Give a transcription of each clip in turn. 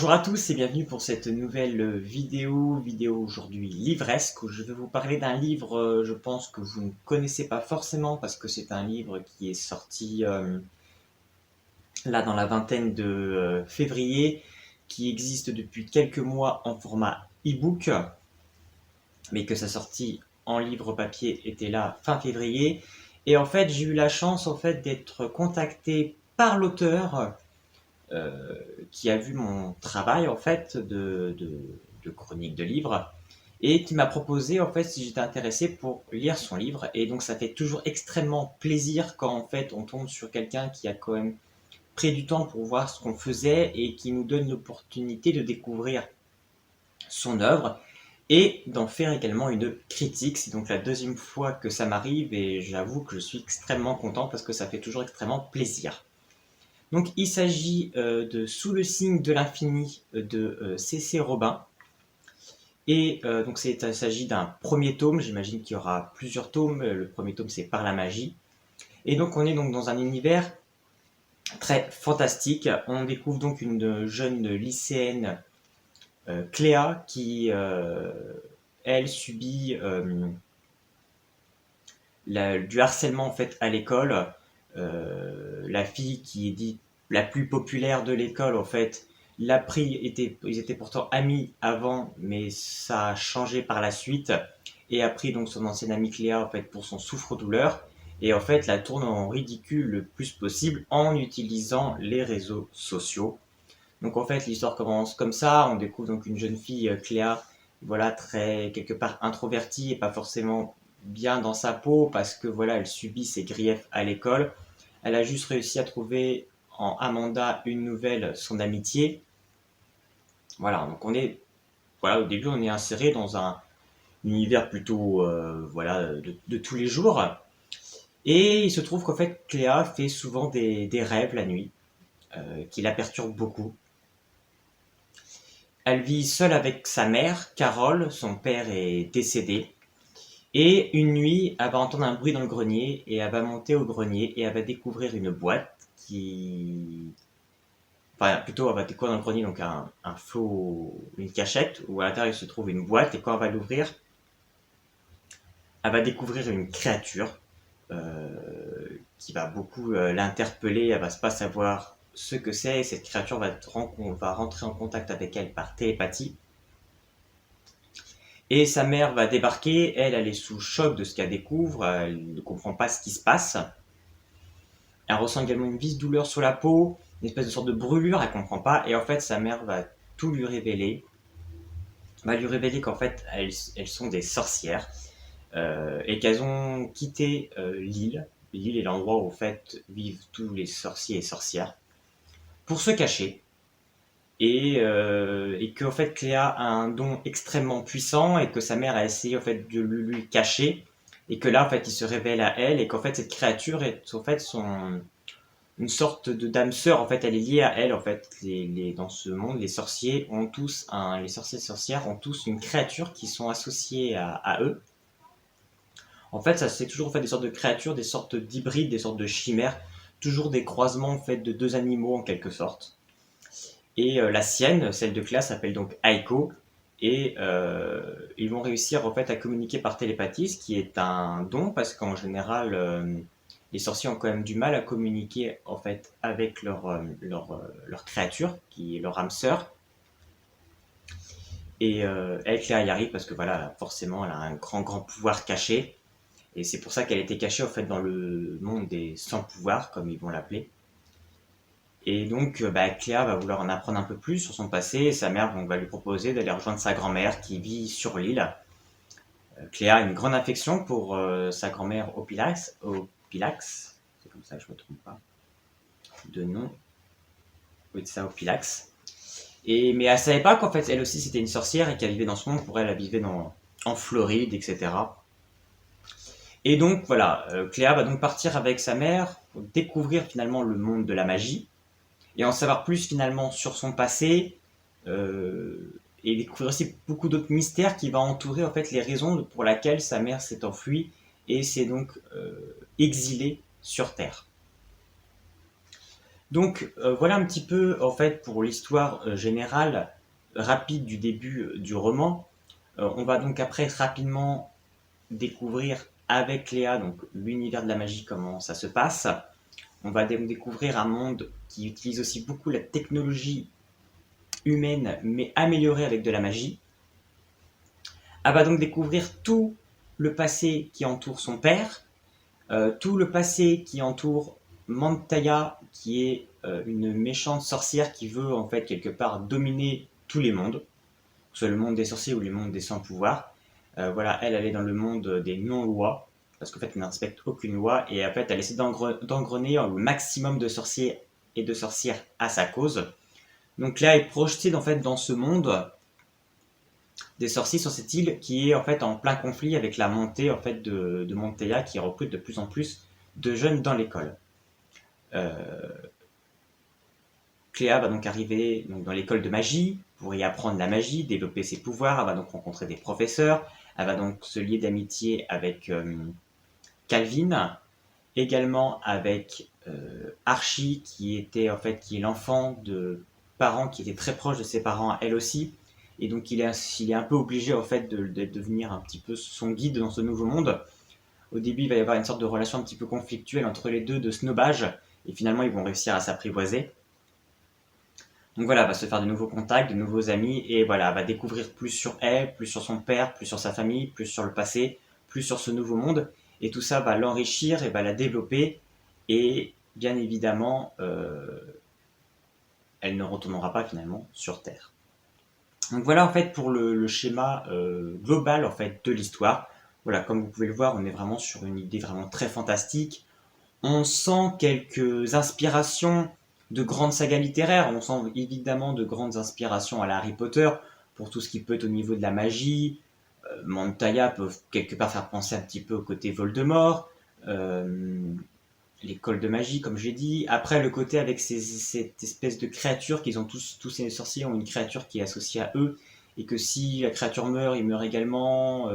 Bonjour à tous et bienvenue pour cette nouvelle vidéo aujourd'hui livresque où je vais vous parler d'un livre, je pense que vous ne connaissez pas forcément parce que c'est un livre qui est sorti là dans la vingtaine de février, qui existe depuis quelques mois en format e-book, mais que sa sortie en livre papier était là fin février. Et en fait, j'ai eu la chance d'être contacté par l'auteur qui a vu mon travail de chronique de livre et qui m'a proposé si j'étais intéressé pour lire son livre. Et donc ça fait toujours extrêmement plaisir quand on tombe sur quelqu'un qui a quand même pris du temps pour voir ce qu'on faisait et qui nous donne l'opportunité de découvrir son œuvre et d'en faire également une critique. C'est donc la deuxième fois que ça m'arrive et j'avoue que je suis extrêmement content parce que ça fait toujours extrêmement plaisir. Donc il s'agit de Sous le signe de l'infini de C.C. Robin. Et donc il s'agit d'un premier tome, j'imagine qu'il y aura plusieurs tomes. Le premier tome c'est Par la magie. Et donc on est donc dans un univers très fantastique. On découvre donc une jeune lycéenne, Cléa, qui elle subit du harcèlement à l'école. La fille qui est dite la plus populaire de l'école l'a pris, ils étaient pourtant amis avant, mais ça a changé par la suite, et a pris donc son ancienne amie Cléa pour son souffre-douleur, et la tourne en ridicule le plus possible en utilisant les réseaux sociaux. Donc l'histoire commence comme ça. On découvre donc une jeune fille, Cléa, voilà, très quelque part introvertie et pas forcément bien dans sa peau parce que voilà, elle subit ses griefs à l'école. Elle a juste réussi à trouver en Amanda une nouvelle, son amitié. Voilà, donc au début on est inséré dans un univers plutôt de tous les jours. Et il se trouve Cléa fait souvent des rêves la nuit qui la perturbent beaucoup. Elle vit seule avec sa mère, Carole, son père est décédé. Et une nuit, elle va entendre un bruit dans le grenier et elle va monter au grenier et elle va découvrir une boîte qui... Enfin, plutôt, elle va découvrir dans le grenier donc un flot, une cachette où à l'intérieur il se trouve une boîte, et quand elle va l'ouvrir, elle va découvrir une créature qui va beaucoup l'interpeller. Elle va pas savoir ce que c'est, et cette créature va rentrer en contact avec elle par télépathie. Et sa mère va débarquer, elle est sous choc de ce qu'elle découvre, elle ne comprend pas ce qui se passe. Elle ressent également une vive douleur sur la peau, une espèce de sorte de brûlure, elle comprend pas, et sa mère va tout lui révéler. Va lui révéler elles sont des sorcières, et qu'elles ont quitté l'île. L'île est l'endroit où vivent tous les sorciers et sorcières, pour se cacher. Et que Cléa a un don extrêmement puissant et que sa mère a essayé de lui cacher, et que là il se révèle à elle, et cette créature est une sorte de d'âme sœur. Elle est liée à elle. Dans ce monde, les sorciers ont tous les sorciers et sorcières ont tous une créature qui sont associées à eux. Ça c'est toujours des sortes de créatures, des sortes d'hybrides, des sortes de chimères, toujours des croisements de deux animaux en quelque sorte. Et la sienne, celle de Cléa, s'appelle donc Aiko. Et ils vont réussir à communiquer par télépathie, ce qui est un don parce qu'en général, les sorciers ont quand même du mal à communiquer avec leur créature, qui est leur âme sœur. Et elle, Cléa, y arrive parce que voilà, forcément, elle a un grand pouvoir caché. Et c'est pour ça qu'elle était cachée dans le monde des sans pouvoirs, comme ils vont l'appeler. Et donc, Cléa va vouloir en apprendre un peu plus sur son passé, et sa mère va lui proposer d'aller rejoindre sa grand-mère qui vit sur l'île. Cléa a une grande affection pour sa grand-mère Opilax, c'est comme ça, je me trompe pas de nom. Oui, c'est ça, Opilax. Mais elle savait pas elle aussi c'était une sorcière et qu'elle vivait dans ce monde. Pour elle, elle vivait en Floride, etc. Et donc voilà, Cléa va donc partir avec sa mère pour découvrir finalement le monde de la magie et en savoir plus finalement sur son passé, et découvrir aussi beaucoup d'autres mystères qui va entourer les raisons pour lesquelles sa mère s'est enfuie et s'est donc exilée sur Terre. Donc voilà un petit peu en fait pour l'histoire générale rapide du début du roman. On va donc après rapidement découvrir avec Léa donc l'univers de la magie, comment ça se passe. On va découvrir un monde qui utilise aussi beaucoup la technologie humaine mais améliorée avec de la magie. Elle va donc découvrir tout le passé qui entoure son père, tout le passé qui entoure Mantaya, qui est une méchante sorcière qui veut en fait quelque part dominer tous les mondes, que ce soit le monde des sorciers ou le monde des sans-pouvoir. Voilà, elle est dans le monde des non-lois, parce qu'en fait, elle ne respecte aucune loi, et en fait, elle essaie d'engrener le maximum de sorciers et de sorcières à sa cause. Donc là, elle est projetée en fait dans ce monde des sorciers sur cette île qui est en fait en plein conflit avec la montée en fait de Monteia qui recrute de plus en plus de jeunes dans l'école. Euh, Cléa va donc arriver donc, dans l'école de magie pour y apprendre la magie, développer ses pouvoirs. Elle va donc rencontrer des professeurs. Elle va donc se lier d'amitié avec Calvin, également avec Archie qui était en fait qui est l'enfant de parents qui étaient très proches de ses parents elle aussi, et donc il est un peu obligé en fait de devenir un petit peu son guide dans ce nouveau monde. Au début il va y avoir une sorte de relation un petit peu conflictuelle entre les deux, de snobage, et finalement ils vont réussir à s'apprivoiser. Donc voilà, elle va se faire de nouveaux contacts, de nouveaux amis, et voilà, elle va découvrir plus sur elle, plus sur son père, plus sur sa famille, plus sur le passé, plus sur ce nouveau monde, et tout ça va l'enrichir et va la développer, et bien évidemment, elle ne retournera pas finalement sur Terre. Donc voilà en fait pour le schéma global en fait de l'histoire. Voilà, comme vous pouvez le voir, on est vraiment sur une idée vraiment très fantastique. On sent quelques inspirations de grandes sagas littéraires. On sent évidemment de grandes inspirations à la Harry Potter pour tout ce qui peut être au niveau de la magie. Montoya peut quelque part faire penser un petit peu au côté Voldemort. Euh, L'école de magie, comme j'ai dit. Après, le côté avec cette espèce de créature qu'ils ont tous ces sorciers ont une créature qui est associée à eux, et que si la créature meurt, il meurt également.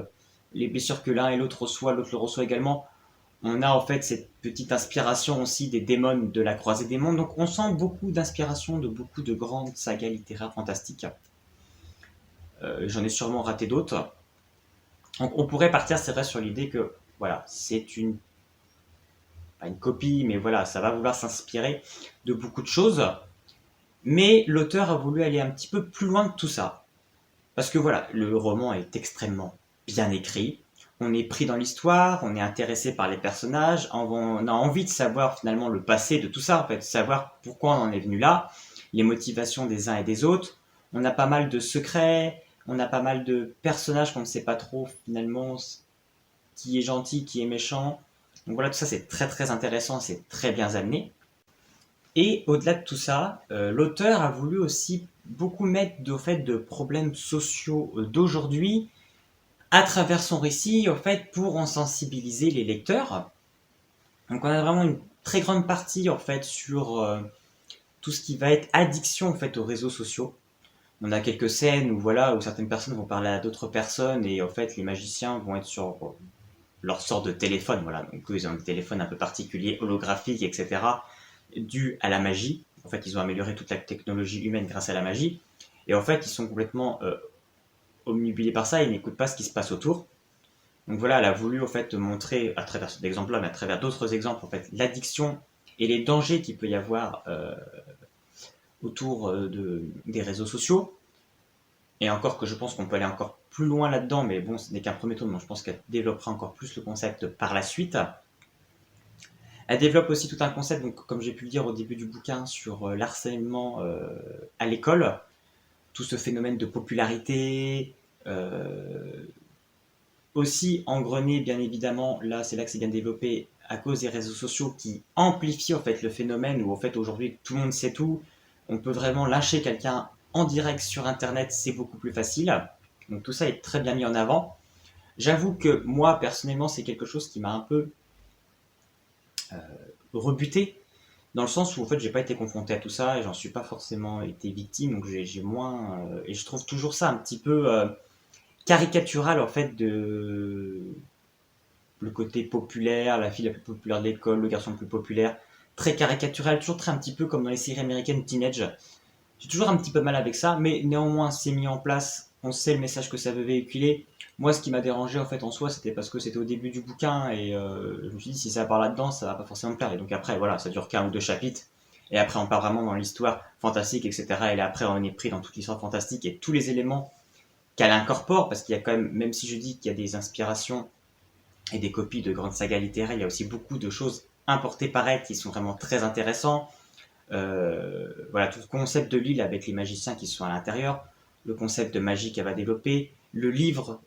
Les blessures que l'un et l'autre reçoit, l'autre le reçoit également. On a en fait cette petite inspiration aussi des démons de la Croisée des Mondes. Donc on sent beaucoup d'inspiration de beaucoup de grandes sagas littéraires fantastiques. J'en ai sûrement raté d'autres. Donc on pourrait partir, c'est vrai, sur l'idée que voilà, c'est pas une copie, mais voilà, ça va vouloir s'inspirer de beaucoup de choses. Mais l'auteur a voulu aller un petit peu plus loin que tout ça. Parce que voilà, le roman est extrêmement bien écrit. On est pris dans l'histoire, on est intéressé par les personnages, on a envie de savoir finalement le passé de tout ça, en fait, savoir pourquoi on en est venu là, les motivations des uns et des autres. On a pas mal de secrets, on a pas mal de personnages qu'on ne sait pas trop finalement qui est gentil, qui est méchant. Donc voilà, tout ça c'est très très intéressant, c'est très bien amené. Et au-delà de tout ça, l'auteur a voulu aussi beaucoup mettre au fait de problèmes sociaux d'aujourd'hui à travers son récit, au fait, pour en sensibiliser les lecteurs. Donc on a vraiment une très grande partie en fait sur tout ce qui va être addiction en fait aux réseaux sociaux. On a quelques scènes où voilà où certaines personnes vont parler à d'autres personnes et en fait les magiciens vont être sur leur sorte de téléphone, voilà, donc eux ils ont des téléphones un peu particuliers, holographiques, etc., dû à la magie. En fait, ils ont amélioré toute la technologie humaine grâce à la magie. Et en fait, ils sont complètement omnubilés par ça, ils n'écoutent pas ce qui se passe autour. Donc voilà, elle a voulu en fait montrer à travers cet exemple-là, mais à travers d'autres exemples, en fait, l'addiction et les dangers qu'il peut y avoir autour des réseaux sociaux. Et encore que je pense qu'on peut aller encore plus loin là-dedans, mais bon, ce n'est qu'un premier tome, donc je pense qu'elle développera encore plus le concept par la suite. Elle développe aussi tout un concept, donc, comme j'ai pu le dire au début du bouquin, sur l'harcèlement à l'école, tout ce phénomène de popularité, aussi engrené bien évidemment, là c'est là que c'est bien développé, à cause des réseaux sociaux qui amplifient en fait le phénomène où en fait aujourd'hui tout le monde sait tout, on peut vraiment lyncher quelqu'un en direct sur internet, c'est beaucoup plus facile. Donc tout ça est très bien mis en avant. J'avoue que moi personnellement c'est quelque chose qui m'a un peu rebuté, dans le sens où en fait j'ai pas été confronté à tout ça et j'en suis pas forcément été victime, donc j'ai moins et je trouve toujours ça un petit peu caricatural en fait de le côté populaire, la fille la plus populaire de l'école, le garçon le plus populaire, très caricatural, toujours très un petit peu comme dans les séries américaines teenage. J'ai toujours un petit peu mal avec ça, mais néanmoins c'est mis en place, on sait le message que ça veut véhiculer. Moi, ce qui m'a dérangé en fait en soi, c'était parce que c'était au début du bouquin et je me suis dit si ça part là-dedans, ça va pas forcément me plaire. Et donc après, voilà, ça dure qu'un ou deux chapitres. Et après, on part vraiment dans l'histoire fantastique, etc. Et là, après, on est pris dans toute l'histoire fantastique et tous les éléments qu'elle incorpore, parce qu'il y a quand même, même si je dis qu'il y a des inspirations et des copies de grandes sagas littéraires, il y a aussi beaucoup de choses importées par elle qui sont vraiment très intéressantes. Voilà, tout le concept de l'île avec les magiciens qui sont à l'intérieur, le concept de magie qu'elle va développer, le livre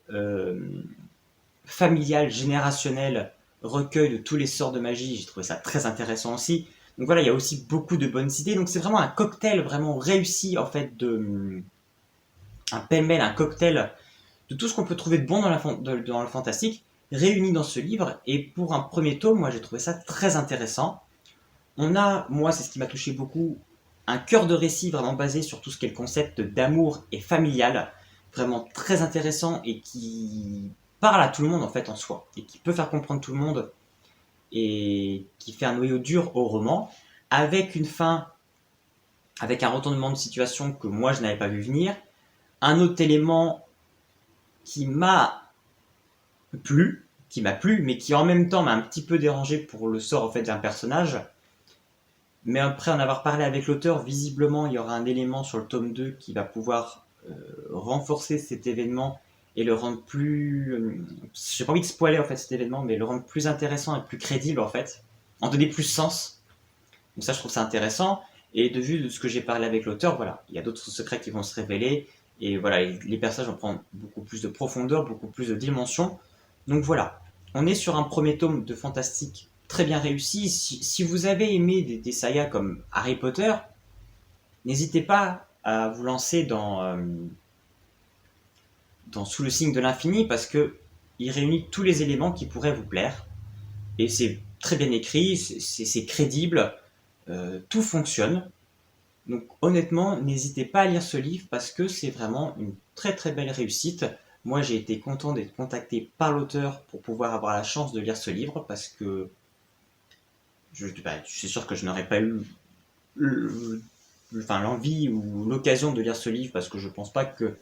familial, générationnel, recueil de tous les sorts de magie, j'ai trouvé ça très intéressant aussi. Donc voilà, il y a aussi beaucoup de bonnes idées. Donc c'est vraiment un cocktail vraiment réussi en fait un pêle-mêle, un cocktail de tout ce qu'on peut trouver de bon dans le fantastique, réuni dans ce livre. Et pour un premier tome, moi j'ai trouvé ça très intéressant. On a, moi c'est ce qui m'a touché beaucoup, un cœur de récit vraiment basé sur tout ce qui est le concept d'amour et familial, vraiment très intéressant et qui parle à tout le monde en fait en soi, et qui peut faire comprendre tout le monde, et qui fait un noyau dur au roman, avec une fin, avec un retournement de situation que moi je n'avais pas vu venir, un autre élément qui m'a plu, mais qui en même temps m'a un petit peu dérangé pour le sort en fait d'un personnage. Mais après en avoir parlé avec l'auteur, visiblement il y aura un élément sur le tome 2 qui va pouvoir renforcer cet événement et le rendre plus... j'ai pas envie de spoiler en fait cet événement, mais le rendre plus intéressant et plus crédible en fait, en donner plus sens. Donc ça je trouve ça intéressant. Et de vue de ce que j'ai parlé avec l'auteur, voilà, il y a d'autres secrets qui vont se révéler. Et voilà, les personnages vont prendre beaucoup plus de profondeur, beaucoup plus de dimension. Donc voilà, on est sur un premier tome de fantastique très bien réussi. Si vous avez aimé des sagas comme Harry Potter, n'hésitez pas à vous lancer dans Sous le signe de l'infini parce que il réunit tous les éléments qui pourraient vous plaire. Et c'est très bien écrit, c'est crédible, tout fonctionne. Donc honnêtement, n'hésitez pas à lire ce livre parce que c'est vraiment une très très belle réussite. Moi j'ai été content d'être contacté par l'auteur pour pouvoir avoir la chance de lire ce livre parce que je suis sûr que je n'aurais pas eu l'envie ou l'occasion de lire ce livre parce que je pense pas que...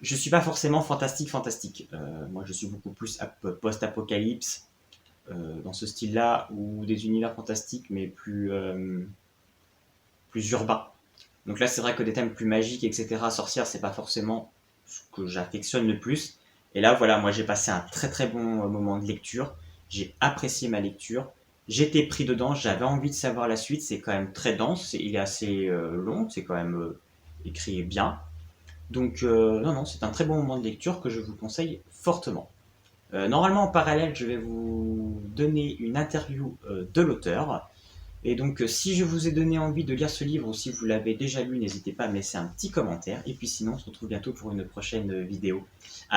Je suis pas forcément fantastique. Moi je suis beaucoup plus post-apocalypse dans ce style-là ou des univers fantastiques mais plus urbains. Donc là, c'est vrai que des thèmes plus magiques, etc., sorcières, c'est pas forcément ce que j'affectionne le plus. Et là, voilà, moi j'ai passé un très très bon moment de lecture. J'ai apprécié ma lecture. J'étais pris dedans, j'avais envie de savoir la suite. C'est quand même très dense, il est assez long, c'est quand même écrit bien. Donc non, non, c'est un très bon moment de lecture que je vous conseille fortement. Normalement, en parallèle, je vais vous donner une interview de l'auteur. Et donc, si je vous ai donné envie de lire ce livre ou si vous l'avez déjà lu, n'hésitez pas à me laisser un petit commentaire. Et puis sinon, on se retrouve bientôt pour une prochaine vidéo. À